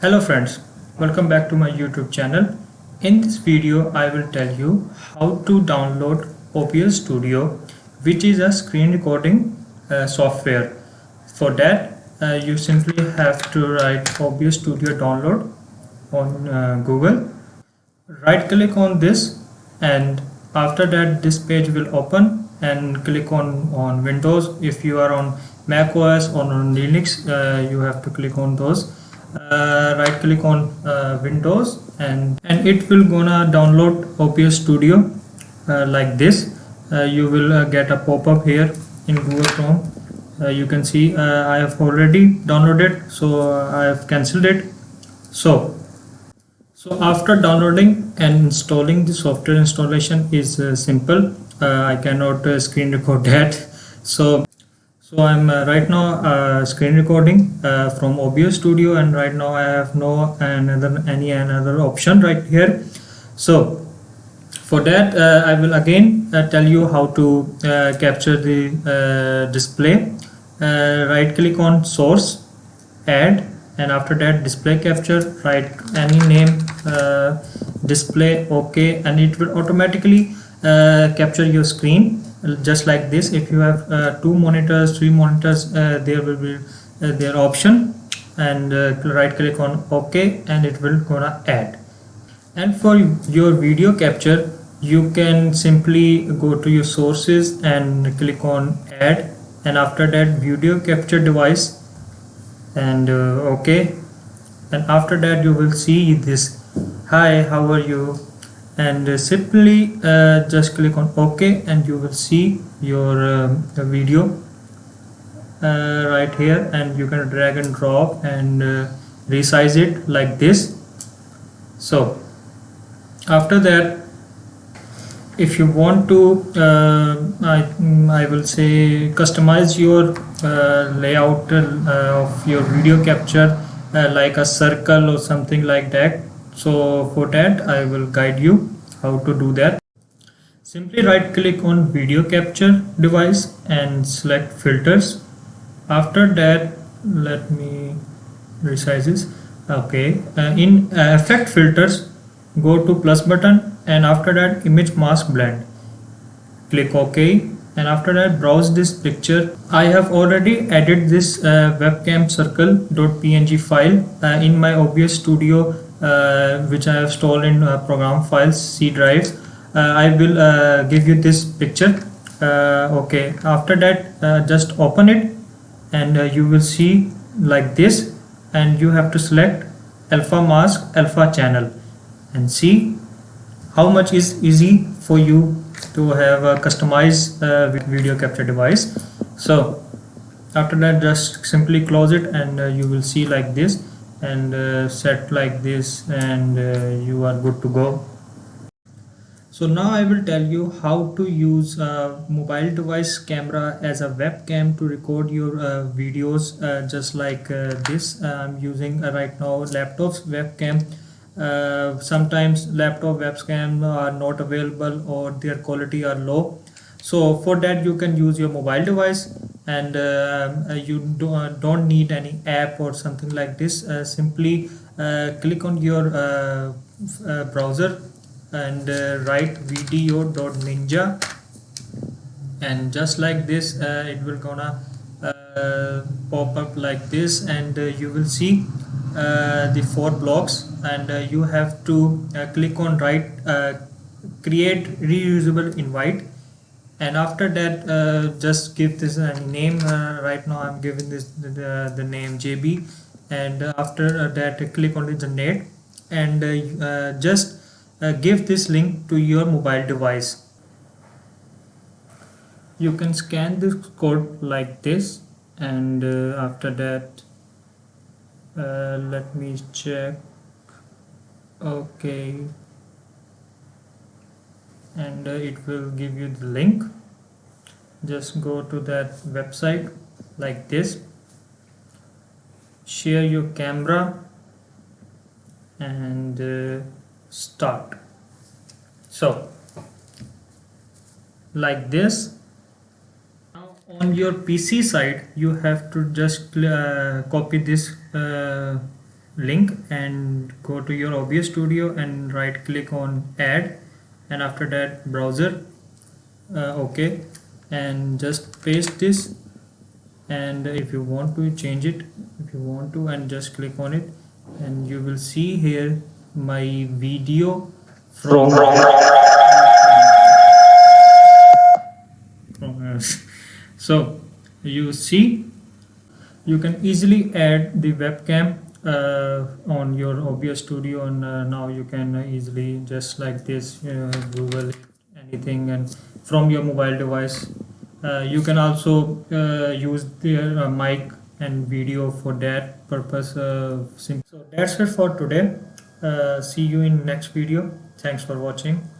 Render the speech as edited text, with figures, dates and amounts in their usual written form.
Hello friends, welcome back to my YouTube channel. In this video I will tell you how to download OBS Studio, which is a screen recording software. For that you simply have to write OBS Studio download on Google. Right click on this, and after that this page will open, and click on Windows. If you are on Mac OS or on Linux, you have to click on those. Right click on Windows, and it will gonna download OBS Studio like this. You will get a pop-up here in Google Chrome. You can see I have already downloaded, so I have cancelled it. So after downloading and installing, the software installation is simple. I cannot screen record that. So I'm right now screen recording from OBS Studio, and right now I have no another option right here. So for that I will again tell you how to capture the display. Right click on source, add, and after that display capture, write any name, display, OK, and it will automatically capture your screen just like this. If you have 2 monitors, 3 monitors, there will be their option, and right click on OK, and it will gonna add. And for your video capture, you can simply go to your sources and click on add, and after that video capture device, and OK, and after that you will see this, hi, how are you, and simply just click on OK, and you will see your video right here, and you can drag and drop and resize it like this. So after that, if you want to I will say customize your layout of your video capture, like a circle or something like that. So for that I will guide you how to do that. Simply right click on video capture device and select filters. After that, let me resize this. Okay, in effect filters, go to plus button, and after that image mask blend, click OK, and after that browse this picture. I have already added this webcam circle.png file in my OBS Studio, which I have stored in program files C drives. I will give you this picture. Okay, after that just open it, and you will see like this, and you have to select alpha mask, alpha channel, and see how much is easy for you to have a customized video capture device. So after that just simply close it, and you will see like this, and set like this, and you are good to go. So now I will tell you how to use a mobile device camera as a webcam to record your videos, just like this. I'm using right now laptop's webcam. Sometimes laptop webcam are not available, or their quality are low. So for that you can use your mobile device, and you don't need any app or something like this. Simply click on your browser, and write video.ninja, and just like this it will gonna pop up like this, and you will see the 4 blocks, and you have to click on create reusable invite, and after that just give this a name. Right now I'm giving this the name JB, and after that click on the generate, and just give this link to your mobile device. You can scan this code like this, and after that let me check. Okay, and it will give you the link. Just go to that website like this, share your camera, and start. So like this. Now on your PC side you have to just copy this link and go to your OBS studio and right click on add, and after that browser, okay, and just paste this. And if you want to change it, if you want to, and just click on it, and you will see here my video from so you see, you can easily add the webcam on your OBS studio, and now you can easily just like this Google anything and from your mobile device. You can also use the mic and video for that purpose. So that's it for today. See you in next video. Thanks for watching.